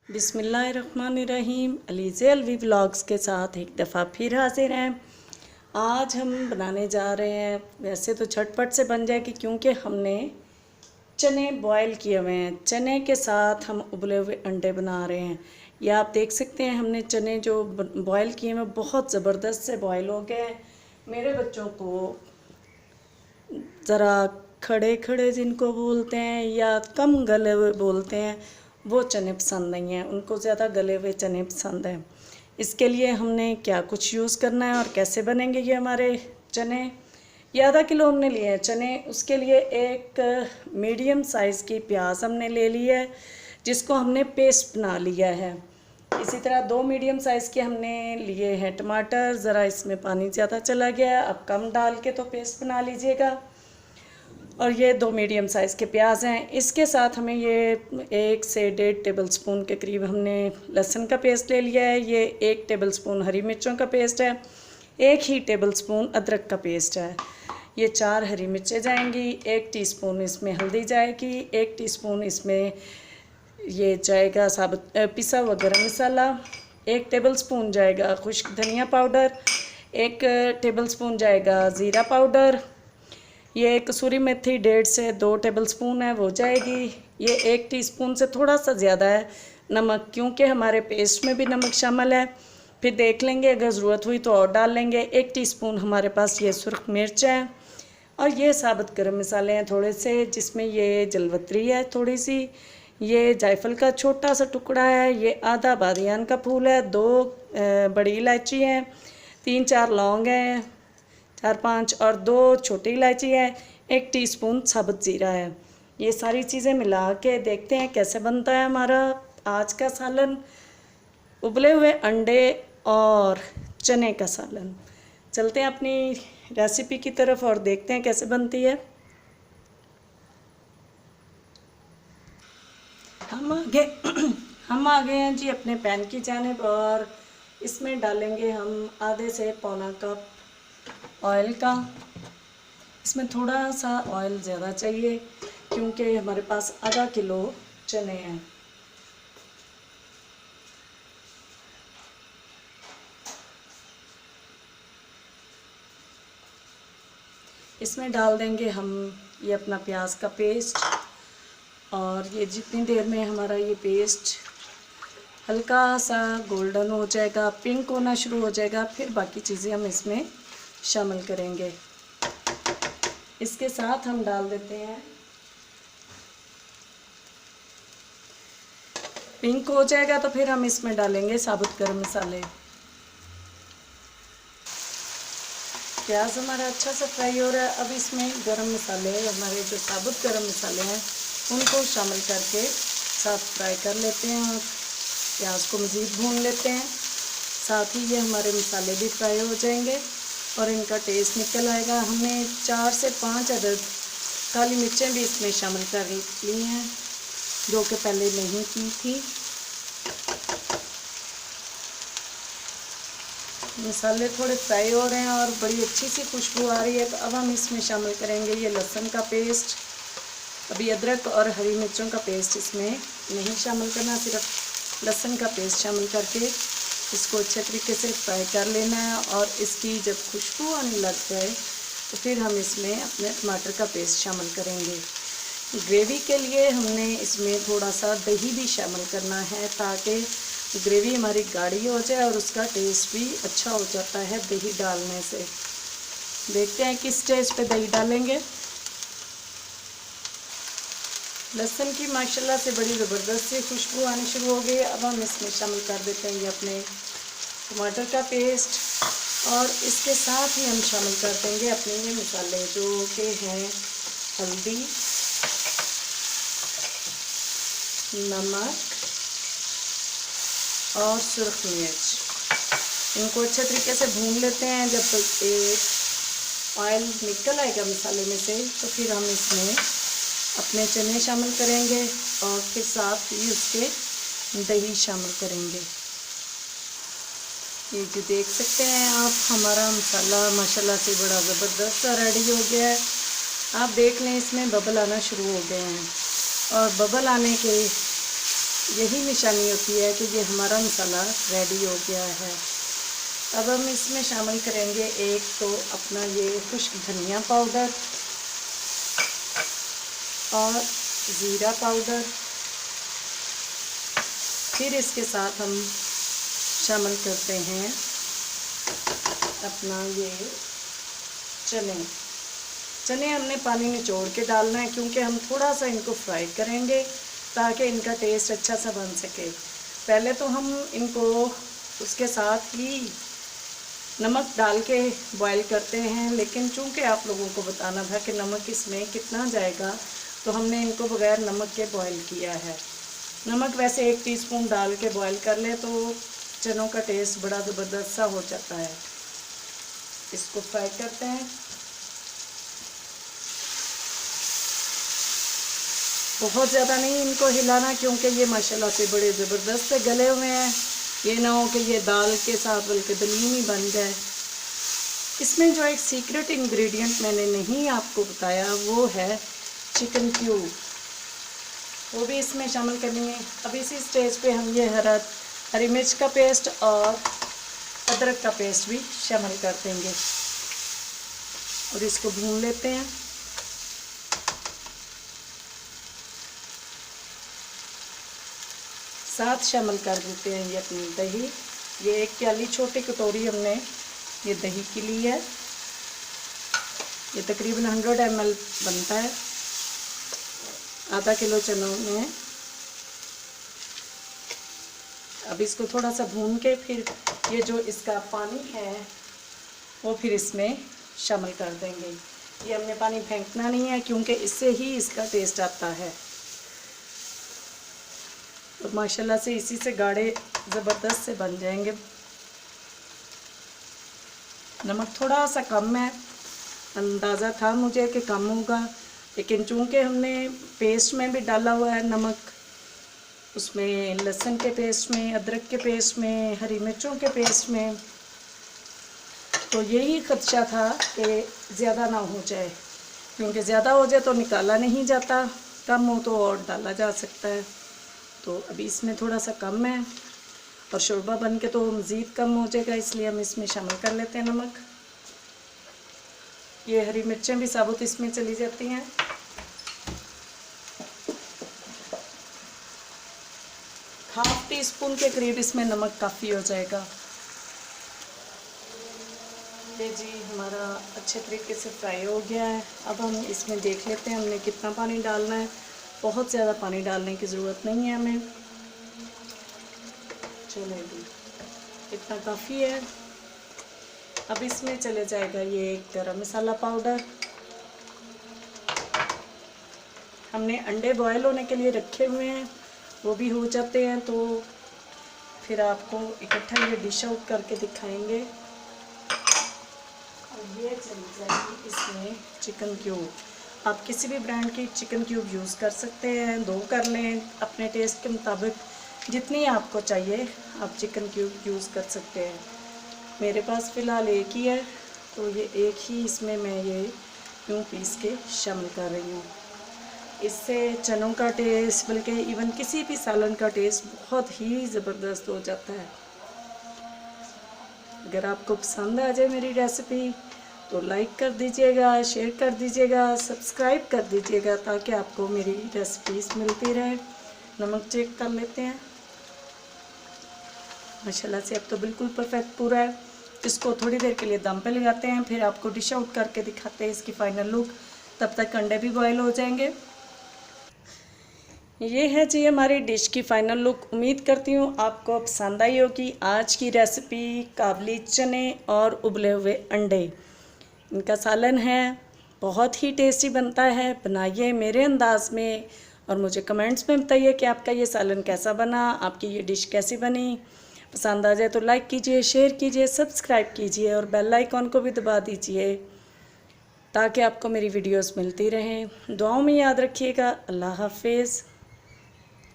बिस्मिल्लाहिर्रहमानिर्रहीम। अलीज़े अलवी व्लॉग्स के साथ एक दफ़ा फिर हाजिर हैं। आज हम बनाने जा रहे हैं, वैसे तो झटपट से बन जाएगी क्योंकि हमने चने बॉयल किए हुए हैं। चने के साथ हम उबले हुए अंडे बना रहे हैं। ये आप देख सकते हैं, हमने चने जो बॉयल किए हैं बहुत ज़बरदस्त से बॉयल हो गए हैं। मेरे बच्चों को ज़रा खड़े खड़े जिनको बोलते हैं या कम गले हुए बोलते हैं, वो चने पसंद नहीं हैं, उनको ज़्यादा गले हुए चने पसंद हैं। इसके लिए हमने क्या कुछ यूज़ करना है और कैसे बनेंगे ये हमारे चने। ये आधा किलो हमने लिए हैं चने। उसके लिए एक मीडियम साइज़ की प्याज हमने ले ली है, जिसको हमने पेस्ट बना लिया है। इसी तरह 2 मीडियम साइज़ के हमने लिए हैं टमाटर। ज़रा इसमें पानी ज़्यादा चला गया है, अब कम डाल के तो पेस्ट बना लीजिएगा। और ये 2 मीडियम साइज़ के प्याज हैं। इसके साथ हमें ये 1 से 1.5 टेबलस्पून के करीब हमने लहसुन का पेस्ट ले लिया है। ये 1 टेबलस्पून हरी मिर्चों का पेस्ट है, 1 ही टेबलस्पून अदरक का पेस्ट है। ये 4 हरी मिर्चें जाएंगी, 1 टीस्पून इसमें हल्दी जाएगी, 1 टीस्पून इसमें ये जाएगा साबुत पिसा हुआ गरम मसाला, 1 टेबलस्पून जाएगा खुश्क धनिया पाउडर, 1 टेबलस्पून जाएगा ज़ीरा पाउडर, ये कसूरी मेथी 1.5 से 2 टेबलस्पून है वो जाएगी। ये 1 टीस्पून से थोड़ा सा ज़्यादा है नमक, क्योंकि हमारे पेस्ट में भी नमक शामिल है। फिर देख लेंगे, अगर ज़रूरत हुई तो और डाल लेंगे। 1 टीस्पून हमारे पास ये सुर्ख मिर्च है। और ये साबुत गरम मसाले हैं थोड़े से, जिसमें ये जलवतरी है थोड़ी सी, ये जायफल का छोटा सा टुकड़ा है, ये आधा बादियान का फूल है, 2 बड़ी इलायची हैं, 3-4 लौंग हैं, 4-5 और 2 छोटी इलायची है, 1 टीस्पून साबुत ज़ीरा है। ये सारी चीज़ें मिला के देखते हैं कैसे बनता है हमारा आज का सालन, उबले हुए अंडे और चने का सालन। चलते हैं अपनी रेसिपी की तरफ और देखते हैं कैसे बनती है। हम आ गए हैं जी अपने पैन की जानिब, और इसमें डालेंगे हम आधे से पौना कप ऑयल का। इसमें थोड़ा सा ऑयल ज़्यादा चाहिए क्योंकि हमारे पास आधा किलो चने हैं। इसमें डाल देंगे हम ये अपना प्याज का पेस्ट, और ये जितनी देर में हमारा ये पेस्ट हल्का सा गोल्डन हो जाएगा, पिंक होना शुरू हो जाएगा, फिर बाकी चीज़ें हम इसमें शामिल करेंगे। इसके साथ हम डाल देते हैं, पिंक हो जाएगा तो फिर हम इसमें डालेंगे साबुत गरम मसाले। प्याज हमारा अच्छा सा फ्राई हो रहा है। अब इसमें गरम मसाले, हमारे जो साबुत गरम मसाले हैं उनको शामिल करके साथ फ्राई कर लेते हैं और प्याज को मज़ीद भून लेते हैं। साथ ही ये हमारे मसाले भी फ्राई हो जाएंगे और इनका टेस्ट निकल आएगा। हमने 4 से 5 अदद काली मिर्चें भी इसमें शामिल कर ली हैं, जो कि पहले नहीं की थी। मसाले थोड़े फ्राई हो रहे हैं और बड़ी अच्छी सी खुशबू आ रही है। तो अब हम इसमें शामिल करेंगे ये लहसुन का पेस्ट। अभी अदरक और हरी मिर्चों का पेस्ट इसमें नहीं शामिल करना, सिर्फ लहसुन का पेस्ट शामिल करके इसको अच्छे तरीके से फ्राई कर लेना है। और इसकी जब खुशबू आने लग जाए तो फिर हम इसमें अपने टमाटर का पेस्ट शामिल करेंगे। ग्रेवी के लिए हमने इसमें थोड़ा सा दही भी शामिल करना है, ताकि ग्रेवी हमारी गाढ़ी हो जाए और उसका टेस्ट भी अच्छा हो जाता है दही डालने से। देखते हैं किस स्टेज पे दही डालेंगे। लहसुन की माशाल्लाह से बड़ी ज़बरदस्त सी खुशबू आनी शुरू हो गई। अब हम इसमें शामिल कर देते हैं ये अपने टमाटर का पेस्ट, और इसके साथ ही हम शामिल कर देंगे अपने ये मसाले, जो कि हैं हल्दी, नमक और सुर्ख मिर्च। इनको अच्छे तरीके से भून लेते हैं। जब एक ऑयल निकल आएगा मसाले में से तो फिर हम इसमें अपने चने शामिल करेंगे और फिर साथ ही उसके दही शामिल करेंगे। ये जो देख सकते हैं आप, हमारा मसाला माशाल्लाह से बड़ा ज़बरदस्त सा रेडी हो गया है। आप देख लें, इसमें बबल आना शुरू हो गए हैं, और बबल आने के यही निशानी होती है कि ये हमारा मसाला रेडी हो गया है। अब हम इसमें शामिल करेंगे एक तो अपना ये खुश्क धनिया पाउडर और ज़ीरा पाउडर। फिर इसके साथ हम शामिल करते हैं अपना ये चने हमने पानी निचोड़ के डालना है, क्योंकि हम थोड़ा सा इनको फ्राई करेंगे ताकि इनका टेस्ट अच्छा सा बन सके। पहले तो हम इनको उसके साथ ही नमक डाल के बॉईल करते हैं, लेकिन चूंकि आप लोगों को बताना था कि नमक इसमें कितना जाएगा, तो हमने इनको बगैर नमक के बॉईल किया है। नमक वैसे 1 टीस्पून डाल के बॉईल कर ले तो चनों का टेस्ट बड़ा ज़बरदस्त सा हो जाता है। इसको फ्राई करते हैं। बहुत ज़्यादा नहीं इनको हिलाना, क्योंकि ये माशाल्लाह से बड़े ज़बरदस्त से गले हुए हैं। ये ना हो कि ये दाल के साथ बल्कि दलीम ही बन जाए। इसमें जो एक सीक्रेट इंग्रेडिएंट मैंने नहीं आपको बताया वो है चिकन क्यूब, वो भी इसमें शामिल करनी है। अब इसी स्टेज पे हम ये हरी मिर्च का पेस्ट और अदरक का पेस्ट भी शामिल कर देंगे और इसको भून लेते हैं। साथ शामिल कर देते हैं ये अपनी दही। ये 1 प्याली छोटी कटोरी हमने ये दही की ली है। ये तकरीबन 100 ml बनता है, आधा किलो चनों में। अब इसको थोड़ा सा भून के फिर ये जो इसका पानी है वो फिर इसमें शामिल कर देंगे। ये हमने पानी फेंकना नहीं है, क्योंकि इससे ही इसका टेस्ट आता है। तो माशाल्लाह से इसी से गाढ़े ज़बरदस्त से बन जाएंगे। नमक थोड़ा सा कम है, अंदाज़ा था मुझे कि कम होगा, लेकिन चूंकि हमने पेस्ट में भी डाला हुआ है नमक, उसमें लहसुन के पेस्ट में, अदरक के पेस्ट में, हरी मिर्चों के पेस्ट में, तो यही खदशा था कि ज़्यादा ना हो जाए, क्योंकि ज़्यादा हो जाए तो निकाला नहीं जाता, कम हो तो और डाला जा सकता है। तो अभी इसमें थोड़ा सा कम है और शोरबा बन के तो मज़ीद कम हो जाएगा, इसलिए हम इसमें शामिल कर लेते हैं नमक। ये हरी मिर्चें भी साबुत इसमें चली जाती हैं। ½ टीस्पून के करीब इसमें नमक काफ़ी हो जाएगा। ये जी हमारा अच्छे तरीके से फ्राई हो गया है। अब हम इसमें देख लेते हैं हमने कितना पानी डालना है। बहुत ज़्यादा पानी डालने की ज़रूरत नहीं है हमें, चलेगी, इतना काफ़ी है। अब इसमें चले जाएगा ये गरम मसाला पाउडर। हमने अंडे बॉयल होने के लिए रखे हुए हैं, वो भी हो जाते हैं तो फिर आपको इकट्ठा ये डिश आउट करके दिखाएंगे। और ये चली जाएगी इसमें चिकन क्यूब। आप किसी भी ब्रांड की चिकन क्यूब यूज़ कर सकते हैं, 2 कर लें अपने टेस्ट के मुताबिक, जितनी आपको चाहिए आप चिकन क्यूब यूज़ कर सकते हैं। मेरे पास फ़िलहाल 1 ही है, तो ये 1 ही इसमें मैं ये यूँ पीस के शामिल कर रही हूँ। इससे चनों का टेस्ट, बल्कि इवन किसी भी सालन का टेस्ट बहुत ही ज़बरदस्त हो जाता है। अगर आपको पसंद आ जाए मेरी रेसिपी तो लाइक कर दीजिएगा, शेयर कर दीजिएगा, सब्सक्राइब कर दीजिएगा, ताकि आपको मेरी रेसिपीज़ मिलती रहे। नमक चेक कर लेते हैं। माशाल्लाह से अब तो बिल्कुल परफेक्ट पूरा है। इसको थोड़ी देर के लिए दम पे लगाते हैं, फिर आपको डिश आउट करके दिखाते हैं इसकी फ़ाइनल लुक। तब तक अंडे भी बॉयल हो जाएंगे। ये है जी हमारी डिश की फ़ाइनल लुक। उम्मीद करती हूँ आपको पसंद आई होगी आज की रेसिपी। काबली चने और उबले हुए अंडे, इनका सालन है, बहुत ही टेस्टी बनता है। बनाइए मेरे अंदाज़ में और मुझे कमेंट्स में बताइए कि आपका ये सालन कैसा बना, आपकी ये डिश कैसी बनी। पसंद आ जाए तो लाइक कीजिए, शेयर कीजिए, सब्सक्राइब कीजिए और बेल आइकॉन को भी दबा दीजिए, ताकि आपको मेरी वीडियोस मिलती रहें। दुआओं में याद रखिएगा। अल्लाह हाफिज़।